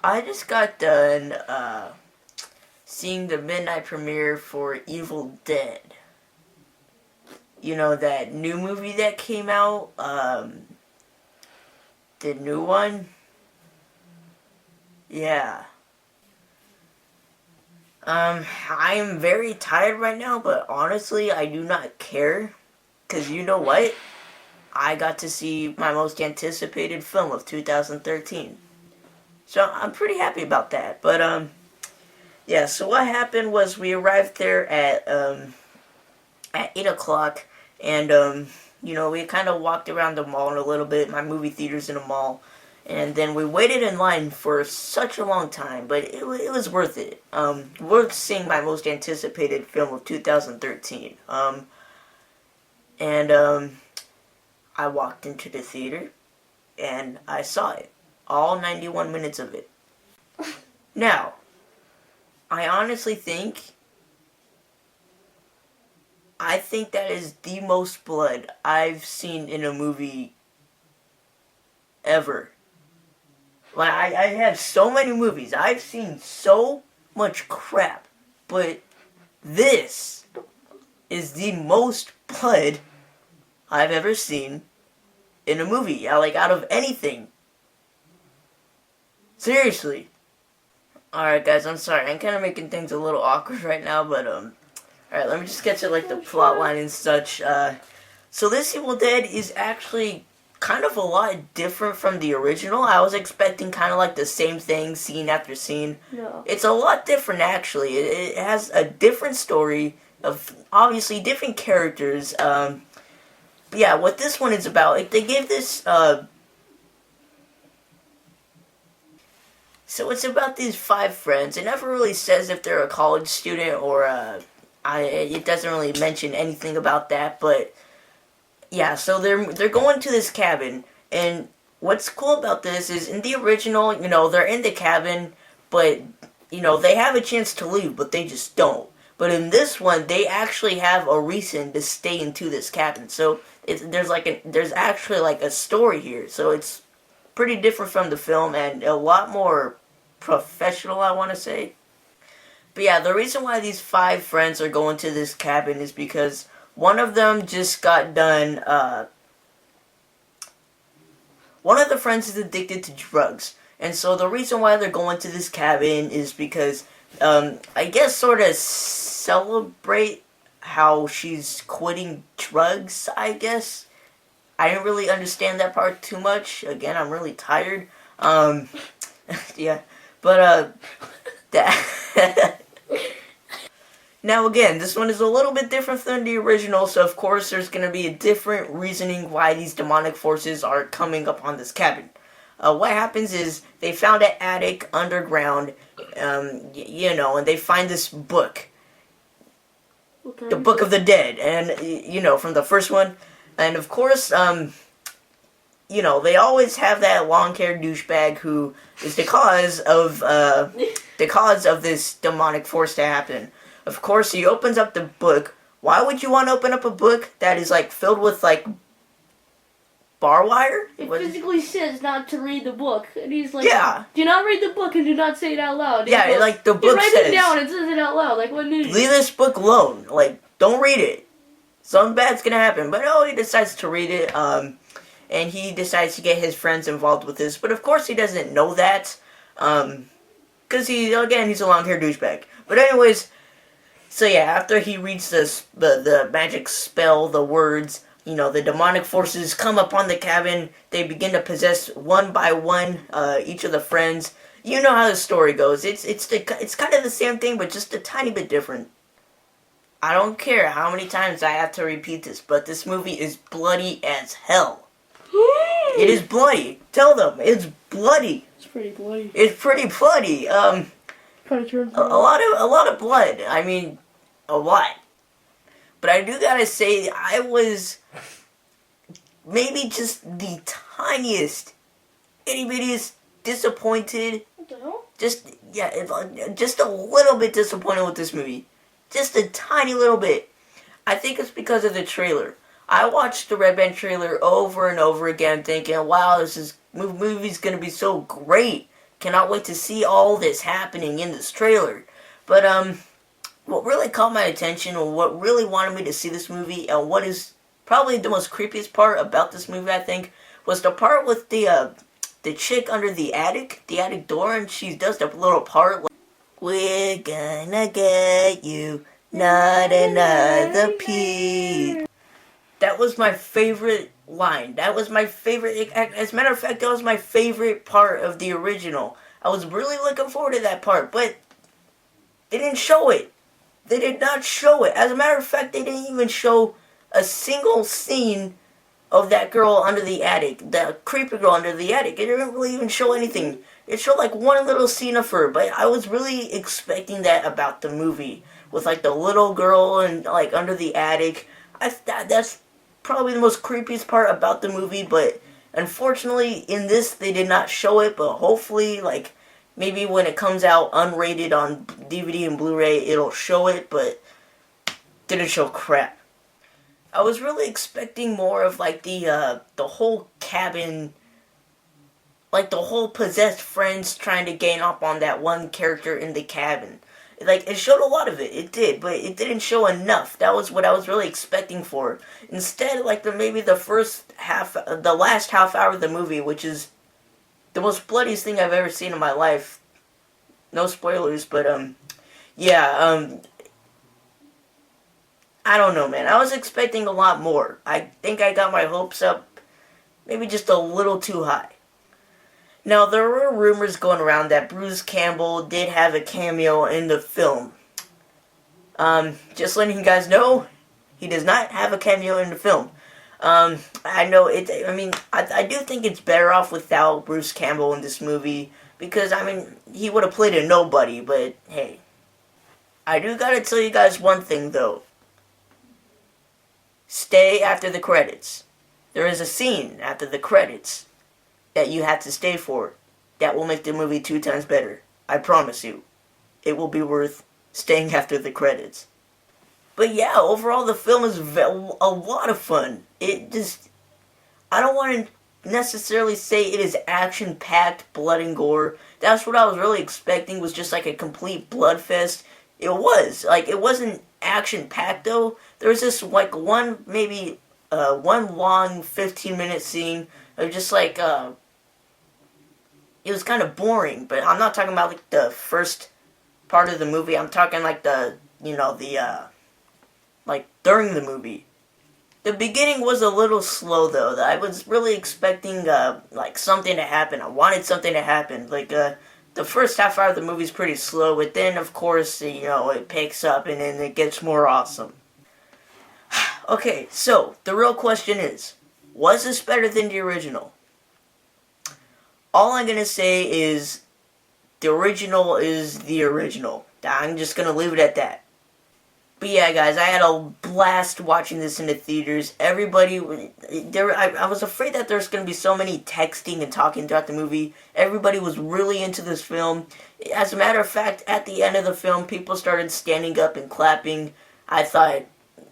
I just got done seeing the midnight premiere for Evil Dead. You know, that new movie that came out? The new one? Yeah. I am very tired right now, but honestly, I do not care. Because you know what? I got to see my most anticipated film of 2013. So I'm pretty happy about that. But, yeah, so what happened was we arrived there at 8 o'clock, and, we kind of walked around the mall a little bit. My movie theater's in a mall. And then we waited in line for such a long time, but it was worth it. Worth seeing my most anticipated film of 2013. I walked into the theater, and I saw it. All 91 minutes of it. Now, I honestly think that is the most blood I've seen in a movie ever. Like, I have so many movies. I've seen so much crap. But this is the most blood I've ever seen in a movie. Like, out of anything. Seriously. Alright, guys, I'm sorry. I'm kind of making things a little awkward right now, but, alright, let me just get to, like, the plot line and such. So this Evil Dead is actually kind of a lot different from the original. I was expecting kind of like the same thing, scene after scene. No. It's a lot different, actually. It has a different story of, obviously, different characters. But yeah, what this one is about, like, they gave this, so it's about these 5 friends. It never really says if they're a college student or, it doesn't really mention anything about that, but yeah, so they're going to this cabin, and what's cool about this is in the original, they're in the cabin, but, they have a chance to leave, but they just don't. But in this one, they actually have a reason to stay into this cabin. So there's actually like a story here. So it's pretty different from the film and a lot more professional, I want to say. But yeah, the reason why these 5 friends are going to this cabin is because one of them just got done, one of the friends is addicted to drugs. And so the reason why they're going to this cabin is because, I guess sort of celebrate how she's quitting drugs, I guess. I didn't really understand that part too much. Again, I'm really tired. Yeah. But, that... Now again, this one is a little bit different than the original, so of course there's going to be a different reasoning why these demonic forces are coming upon this cabin. What happens is, they found an attic underground, and they find this book. Okay. The Book of the Dead, and, from the first one. And of course, they always have that long-haired douchebag who is the cause of this demonic force to happen. Of course, he opens up the book. Why would you want to open up a book that is, like, filled with, like, bar wire? It physically says not to read the book. And he's like, yeah. Do not read the book and do not say it out loud. Yeah, goes, like, the book says... says... He writes it down and says it out loud. Like, what news? Leave this book alone. Like, don't read it. Something bad's gonna happen. But no, he decides to read it, and he decides to get his friends involved with this. But of course he doesn't know that, because he's a long-haired douchebag. But anyways... So yeah, after he reads the magic spell, the words, the demonic forces come upon the cabin. They begin to possess one by one each of the friends. You know how the story goes. It's kind of the same thing, but just a tiny bit different. I don't care how many times I have to repeat this, but this movie is bloody as hell. It is bloody. Tell them it's bloody. It's pretty bloody. It's pretty bloody. A lot of blood. I mean, a lot. But I do gotta say, I was maybe just the tiniest, itty-bittiest disappointed. What the hell? Just a little bit disappointed with this movie. Just a tiny little bit. I think it's because of the trailer. I watched the Red Band trailer over and over again thinking, wow, this movie's gonna be so great. cannot wait to see all this happening in this trailer. But what really caught my attention, or what really wanted me to see this movie, and what is probably the most creepiest part about this movie, I think, was the part with the chick under the attic door, and she does the little part like, "We're gonna get you, not another piece." That was my favorite line. That was my favorite. As a matter of fact, that was my favorite part of the original. I was really looking forward to that part, but they didn't show it. They did not show it. As a matter of fact, they didn't even show a single scene of that girl under the attic. The creepy girl under the attic. It didn't really even show anything. It showed like one little scene of her, but I was really expecting that about the movie. With like the little girl and like under the attic. That's probably the most creepiest part about the movie, but unfortunately in this they did not show it, but hopefully like maybe when it comes out unrated on DVD and Blu-ray it'll show it, but didn't show crap. I was really expecting more of like the whole cabin, like the whole possessed friends trying to gain up on that one character in the cabin. Like, it showed a lot of it. It did, but it didn't show enough. That was what I was really expecting for. Instead, like, maybe the last half hour of the movie, which is the most bloodiest thing I've ever seen in my life. No spoilers, but, yeah, I don't know, man. I was expecting a lot more. I think I got my hopes up maybe just a little too high. Now, there were rumors going around that Bruce Campbell did have a cameo in the film. Just letting you guys know, he does not have a cameo in the film. I know it. I mean, I do think it's better off without Bruce Campbell in this movie because, I mean, he would have played a nobody. But hey, I do gotta tell you guys one thing though. Stay after the credits. There is a scene after the credits that you have to stay for. That will make the movie 2 times better. I promise you. It will be worth staying after the credits. But yeah, overall the film is a lot of fun. I don't want to necessarily say it is action-packed blood and gore. That's what I was really expecting, was just like a complete blood fest. It was. Like, it wasn't action-packed though. There was this like one long 15-minute scene of just like it was kind of boring, but I'm not talking about like the first part of the movie. I'm talking like like during the movie. The beginning was a little slow though. I was really expecting like something to happen. I wanted something to happen. Like the first half hour of the movie is pretty slow, but then of course it picks up and then it gets more awesome. Okay, so the real question is, was this better than the original? All I'm going to say is the original is the original. I'm just going to leave it at that. But yeah, guys, I had a blast watching this in the theaters. Everybody, I was afraid that there's going to be so many texting and talking throughout the movie. Everybody was really into this film. As a matter of fact, at the end of the film, people started standing up and clapping. I thought,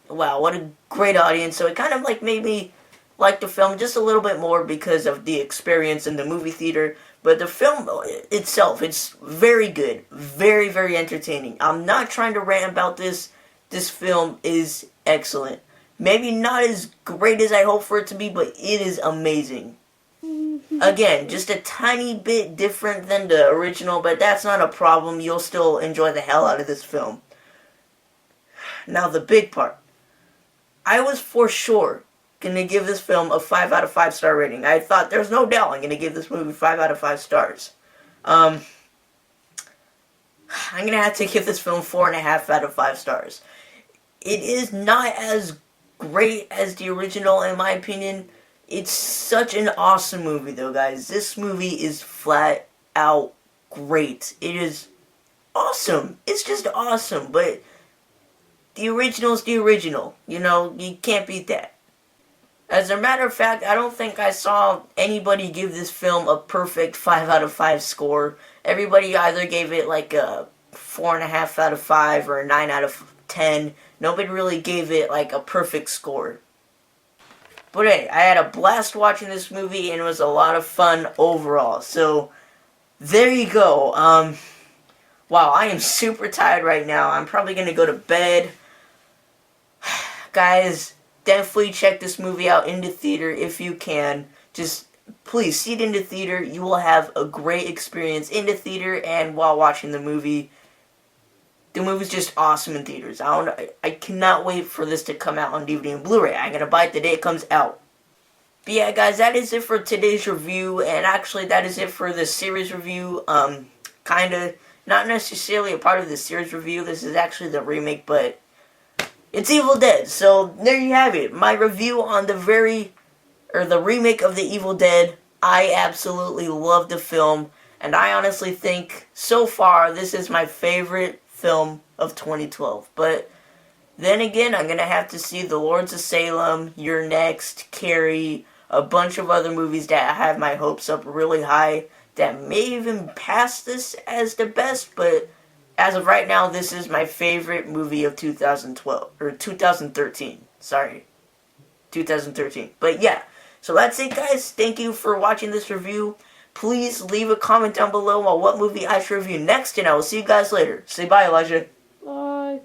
wow, what a great audience. So it kind of like made me like the film just a little bit more because of the experience in the movie theater. But the film itself, it's very good. Very, very entertaining. I'm not trying to rant about this. This film is excellent. Maybe not as great as I hope for it to be, but it is amazing. Again, just a tiny bit different than the original, but that's not a problem. You'll still enjoy the hell out of this film. Now the big part. I was for sure going to give this film a 5 out of 5 star rating. I thought there's no doubt I'm going to give this movie 5 out of 5 stars. I'm going to have to give this film 4.5 out of 5 stars. It is not as great as the original in my opinion. It's such an awesome movie though, guys. This movie is flat out great. It is awesome. It's just awesome, but the original is the original. You can't beat that. As a matter of fact, I don't think I saw anybody give this film a perfect 5 out of 5 score. Everybody either gave it like a 4.5 out of 5 or a 9 out of 10. Nobody really gave it like a perfect score. But hey, I had a blast watching this movie and it was a lot of fun overall. So there you go. Wow, I am super tired right now. I'm probably gonna go to bed. Guys, definitely check this movie out in the theater if you can. Just please see it in the theater. You will have a great experience in the theater and while watching the movie. The movie's just awesome in theaters. I cannot wait for this to come out on DVD and Blu-ray. I'm gonna buy it the day it comes out. But yeah, guys, that is it for today's review, and actually that is it for the series review. Kinda not necessarily a part of the series review. This is actually the remake, but it's Evil Dead. So there you have it. My review on the remake of the Evil Dead. I absolutely love the film, and I honestly think so far this is my favorite film of 2012. But then again, I'm gonna have to see The Lords of Salem, You're Next, Carrie, a bunch of other movies that have my hopes up really high that may even pass this as the best, but as of right now, this is my favorite movie of 2012, or 2013, sorry, 2013. But yeah, so that's it, guys. Thank you for watching this review. Please leave a comment down below on what movie I should review next, and I will see you guys later. Say bye, Elijah. Bye.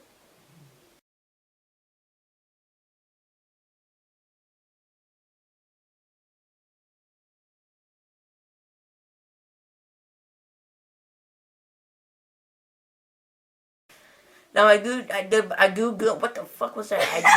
Now I do good. What the fuck was that?